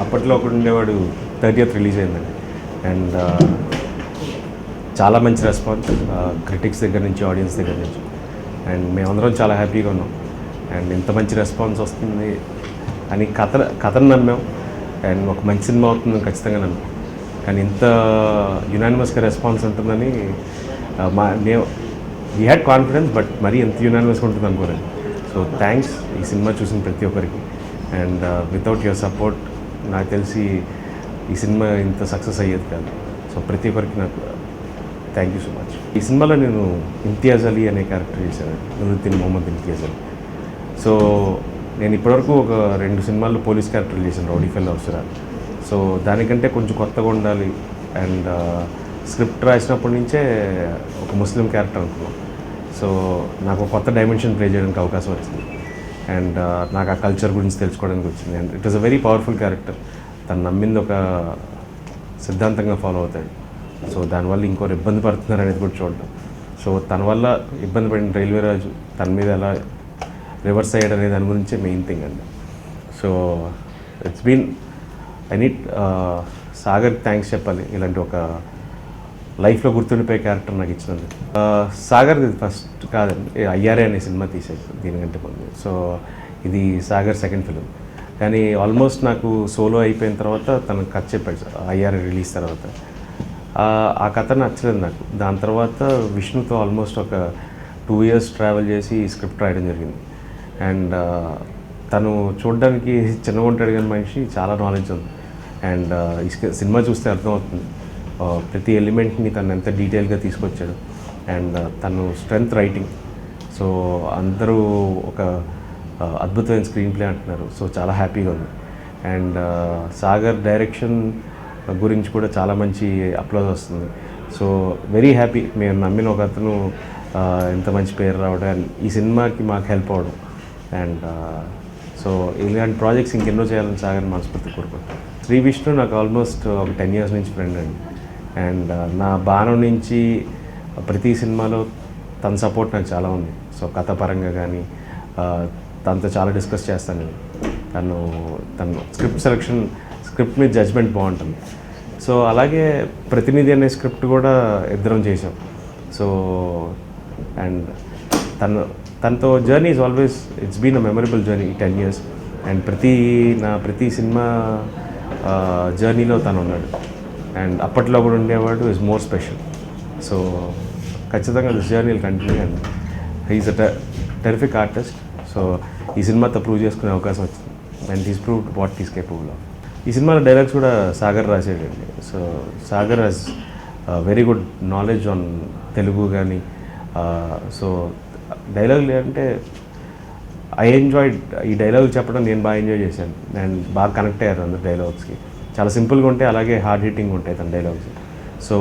అప్పట్లో ఒకడు ఉండేవాడు 30th రిలీజ్ అయిందండి. అండ్ చాలా మంచి రెస్పాన్స్ క్రిటిక్స్ దగ్గర నుంచి, ఆడియన్స్ దగ్గర నుంచి. అండ్ మేమందరం చాలా హ్యాపీగా ఉన్నాం. అండ్ ఇంత మంచి రెస్పాన్స్ వస్తుంది అని కథను నమ్మాం. అండ్ ఒక మంచి సినిమా అవుతుందని ఖచ్చితంగా నమ్మాం. కానీ ఇంత యునానిమస్గా రెస్పాన్స్ ఉంటుందని వీ హ్యాడ్ కాన్ఫిడెన్స్, బట్ మరీ ఎంత యునానిమస్గా ఉంటుంది అనుకోలేదు. సో థ్యాంక్స్ ఈ సినిమా చూసిన ప్రతి ఒక్కరికి. అండ్ వితౌట్ యువర్ సపోర్ట్ నాకు తెలిసి ఈ సినిమా ఇంత సక్సెస్ అయ్యేది కాదు. సో ప్రతి ఒక్కరికి నాకు థ్యాంక్ యూ సో మచ్. ఈ సినిమాలో నేను ఇమ్తియాజ్ అలీ అనే క్యారెక్టర్ చేశాను, నూరుద్దీన్ మొహమ్మద్ ఇమ్తియాజ్ అలీ. సో నేను ఇప్పటివరకు ఒక 2 సినిమాల్లో పోలీస్ క్యారెక్టర్లు చేశాను, రౌడీ ఫెల్లో అవసరాలు. సో దానికంటే కొంచెం కొత్తగా ఉండాలి. అండ్ స్క్రిప్ట్ రాసినప్పటి నుంచే ఒక ముస్లిం క్యారెక్టర్ అనుకున్నాను. సో నాకు కొత్త డైమెన్షన్ ప్లే చేయడానికి అవకాశం వచ్చింది. అండ్ నాకు ఆ కల్చర్ గురించి తెలుసుకోవడానికి వచ్చింది. And it was a very powerful character. తను నమ్మింది ఒక సిద్ధాంతంగా ఫాలో అవుతాడు. సో దానివల్ల ఇంకోరు ఇబ్బంది పడుతున్నారు అనేది కూడా చూడటం. సో తన వల్ల ఇబ్బంది పడిన రైల్వే రాజు తన మీద ఎలా రివర్స్ అయ్యాడు అనే దాని గురించే మెయిన్ థింగ్ అండి. So it's been I need సాగర్కి థ్యాంక్స్ చెప్పాలి. ఇలాంటి ఒక లైఫ్లో గుర్తుండిపోయే క్యారెక్టర్ నాకు ఇచ్చినందుకు. సాగర్ ఫస్ట్ కాదండి, అయ్యారే అనే సినిమా తీసేది దీనికంటే ముందు. సో ఇది సాగర్ సెకండ్ ఫిలిం. కానీ ఆల్మోస్ట్ నాకు సోలో అయిపోయిన తర్వాత తనకు కథ చెప్పాడు అయ్యారే రిలీజ్ తర్వాత. ఆ కథ నచ్చలేదు నాకు. దాని తర్వాత విష్ణుతో ఆల్మోస్ట్ ఒక 2 years ట్రావెల్ చేసి స్క్రిప్ట్ రాయడం జరిగింది. అండ్ తను చూడడానికి చిన్నగా ఉంటాడు కానీ మనిషి చాలా నాలెడ్జ్ ఉంది. అండ్ ఈ సినిమా చూస్తే అర్థమవుతుంది ప్రతి ఎలిమెంట్ని తను ఎంత డీటెయిల్గా తీసుకొచ్చాడు. అండ్ తను స్ట్రెంగ్త్ రైటింగ్. సో అందరూ ఒక అద్భుతమైన స్క్రీన్ ప్లే అంటున్నారు. సో చాలా హ్యాపీగా ఉంది. అండ్ సాగర్ డైరెక్షన్ గురించి కూడా చాలా మంచి అప్లోజ్ వస్తుంది. So very happy. మేము నమ్మిన ఒక అతను ఇంత మంచి పేరు రావడం, ఈ సినిమాకి మాకు హెల్ప్ అవ్వడం. అండ్ సో ఇలాంటి ప్రాజెక్ట్స్ ఇంకెన్నో చేయాలని సాగర్ మనస్ఫూర్తి కోరుకుంటాను. శ్రీ విష్ణు నాకు ఆల్మోస్ట్ ఒక 10 years నుంచి ఫ్రెండ్ అండి. అండ్ నా బాణం నుంచి ప్రతి సినిమాలో తన సపోర్ట్ నాకు చాలా ఉంది. సో కథ పరంగా కానీ తనతో చాలా డిస్కస్ చేస్తాను నేను. తను స్క్రిప్ట్ మీద జడ్జ్మెంట్ బాగుంటుంది. సో అలాగే ప్రతినిధి అనే స్క్రిప్ట్ కూడా ఇద్దరం చేసాం. సో అండ్ తనతో journey is always it's been a memorable journey 10 years. And ప్రతి సినిమా జర్నీలో తను ఉన్నాడు. అండ్ అప్పట్లో కూడా ఉండేవాడు ఈజ్ మోర్ స్పెషల్. సో ఖచ్చితంగా this journey will continue. And he's a terrific artist. So ఈ సినిమాతో ప్రూవ్ చేసుకునే అవకాశం వచ్చింది. And he's proved what is capable of. ఈ సినిమాలో డైలాగ్స్ కూడా సాగర్ రాసేటండి. So Sagar has very good knowledge on Telugu కానీ. సో డైలాగులు అంటే ఐ ఎంజాయ్డ్. ఈ డైలాగులు చెప్పడం నేను బాగా ఎంజాయ్ చేశాను. అండ్ బాగా కనెక్ట్ అయ్యారు అందరు డైలాగ్స్కి. చాలా సింపుల్గా ఉంటాయి, అలాగే హార్డ్ హిట్టింగ్ ఉంటాయి తన డైలాగ్స్. సో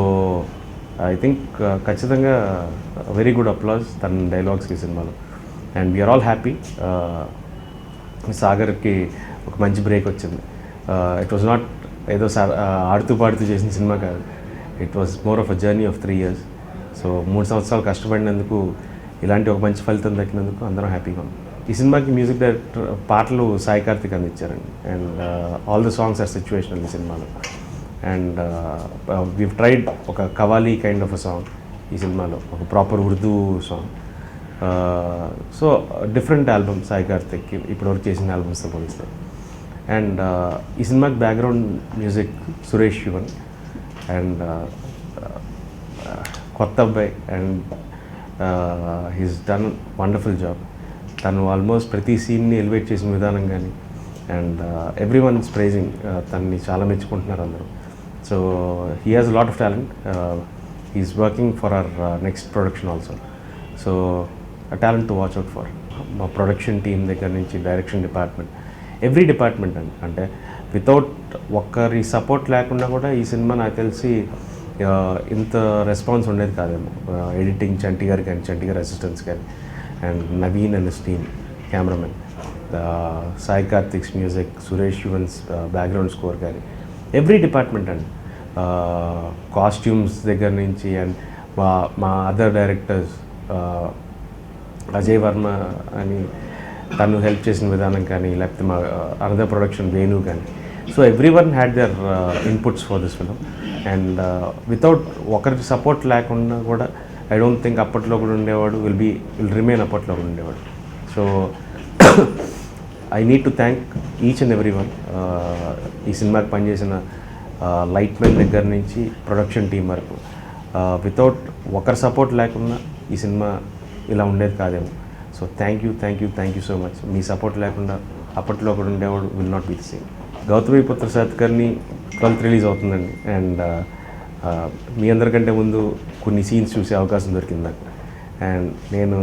ఐ థింక్ ఖచ్చితంగా వెరీ గుడ్ అప్లాజ్ తన డైలాగ్స్కి సినిమాలో. And we are all happy. సాగర్కి ఒక మంచి బ్రేక్ వచ్చింది. ఇట్ వాజ్ నాట్ ఏదో ఆడుతూ పాడుతూ చేసిన సినిమా కాదు. It was more of a journey of 3 years. So 3 సంవత్సరాలు కష్టపడినందుకు ఇలాంటి ఒక మంచి ఫలితం దక్కినందుకు అందరం హ్యాపీగా ఉన్నాం. ఈ సినిమాకి మ్యూజిక్ డైరెక్టర్ పాటలు సాయి కార్తిక్ అందించారండి. And all the songs are situational ఈ సినిమాలో. అండ్ వీ ట్రైడ్ ఒక qawwali kind of a song ఈ సినిమాలో, ఒక proper Urdu song. So different album Sai కార్తిక్కి ఇప్పటివరకు చేసిన ఆల్బమ్స్తో పోలిస్తే. అండ్ ఈ సినిమాకి background music Suresh Sivan. And కొత్త అబ్బాయి. And he's done wonderful job. తను ఆల్మోస్ట్ ప్రతి సీన్ని ఎలివేట్ చేసిన విధానం కానీ. And every one is praising. తనని చాలా మెచ్చుకుంటున్నారు అందరూ. So he has lot of talent. He's working for our next production also. So a talent to watch out for. మా ప్రొడక్షన్ టీమ్ దగ్గర నుంచి డైరెక్షన్ డిపార్ట్మెంట్, ఎవ్రీ డిపార్ట్మెంట్ అంటే without ఒక్కరి support లేకుండా కూడా ఈ సినిమా నాకు తెలిసి ఇంత రెస్పాన్స్ ఉండేది కాదేమో. ఎడిటింగ్ చంటి గారు కానీ, చంటి గారి అసిస్టెంట్స్ కానీ, and Naveen and team, cameramen, Sai Karthik's music, Suresh Sivan's background score కానీ, ఎవ్రీ డిపార్ట్మెంట్ అండి. కాస్ట్యూమ్స్ దగ్గర నుంచి. అండ్ మా అదర్ డైరెక్టర్స్ అజయ్ వర్మ అని తను హెల్ప్ చేసిన విధానం కానీ, లేకపోతే మా అనదర్ ప్రొడక్షన్ వేణు కానీ, so every one had there inputs for this film and without ఒకరి సపోర్ట్ లేకుండా కూడా ఐ డోంట్ థింక్ అప్పట్లో కూడా ఉండేవాడు విల్ రిమైన్ అప్పట్లో కూడా ఉండేవాడు. So I need to thank each and every one. ఈ సినిమాకి పనిచేసిన లైట్ మెన్ దగ్గర నుంచి ప్రొడక్షన్ టీం వరకు వితౌట్ ఒకరి సపోర్ట్ లేకుండా ఈ సినిమా ఇలా ఉండేది కాదేమో. So thank you so much. మీ సపోర్ట్ లేకుండా అప్పట్లో కూడా ఉండేవాడు will not be the same. Gautamiputra Satakarni 12th release అవుతుందండి అండ్ మీ అందరికంటే ముందు కొన్ని సీన్స్ చూసే అవకాశం దొరికింది నాకు అండ్ నేను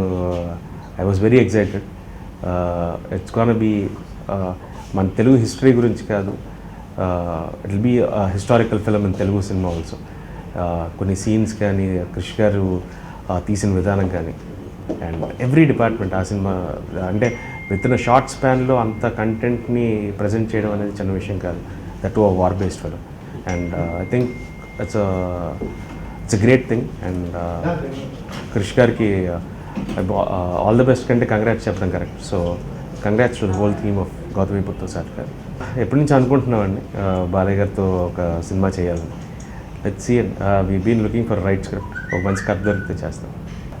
I was very excited. It's gonna be మన తెలుగు హిస్టరీ గురించి కాదు, it will be historical film in Telugu సినిమా ఆల్సో. కొన్ని సీన్స్ కానీ క్రిష్ గారు తీసిన విధానం కానీ అండ్ ఎవ్రీ డిపార్ట్మెంట్ ఆ సినిమా అంటే విత్ ఇన్ షార్ట్ స్పాన్లో అంత కంటెంట్ని ప్రజెంట్ చేయడం అనేది చిన్న విషయం కాదు, that to war based film. And I think it's a great thing and Krish గారికి ఆల్ ది బెస్ట్ కంటే కంగ్రాట్స్ చెప్పడం correct. So congrats to the whole team of Gautamiputra Satakarni. ఎప్పటి నుంచి అనుకుంటున్నామండి బాలయ్య గారితో ఒక సినిమా చేయాలని. Let's see. We been looking for right script. ఒక మంచి కథ దొరికితే చేస్తాం.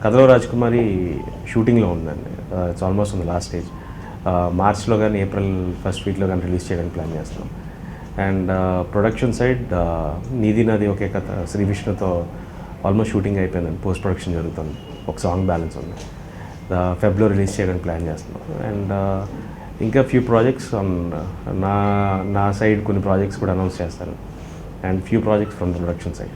కథలో రాజకుమారి షూటింగ్లో ఉందండి. ఇట్స్ ఆల్మోస్ట్ ఉంది లాస్ట్ స్టేజ్. మార్చ్లో కానీ ఏప్రిల్ ఫస్ట్ వీక్లో కానీ రిలీజ్ చేయడానికి ప్లాన్ చేస్తాం. అండ్ ప్రొడక్షన్ సైడ్ నీది నాది ఒకే కథ శ్రీ విష్ణుతో ఆల్మోస్ట్ షూటింగ్ అయిపోయిందండి. పోస్ట్ ప్రొడక్షన్ జరుగుతుంది. ఒక సాంగ్ బ్యాలెన్స్ ఉంది. ఫెబ్లో రిలీజ్ చేయడానికి ప్లాన్ చేస్తున్నాం. అండ్ ఇంకా ఫ్యూ ప్రాజెక్ట్స్ నా సైడ్ కొన్ని ప్రాజెక్ట్స్ కూడా అనౌన్స్ చేస్తాను and few projects from the production side.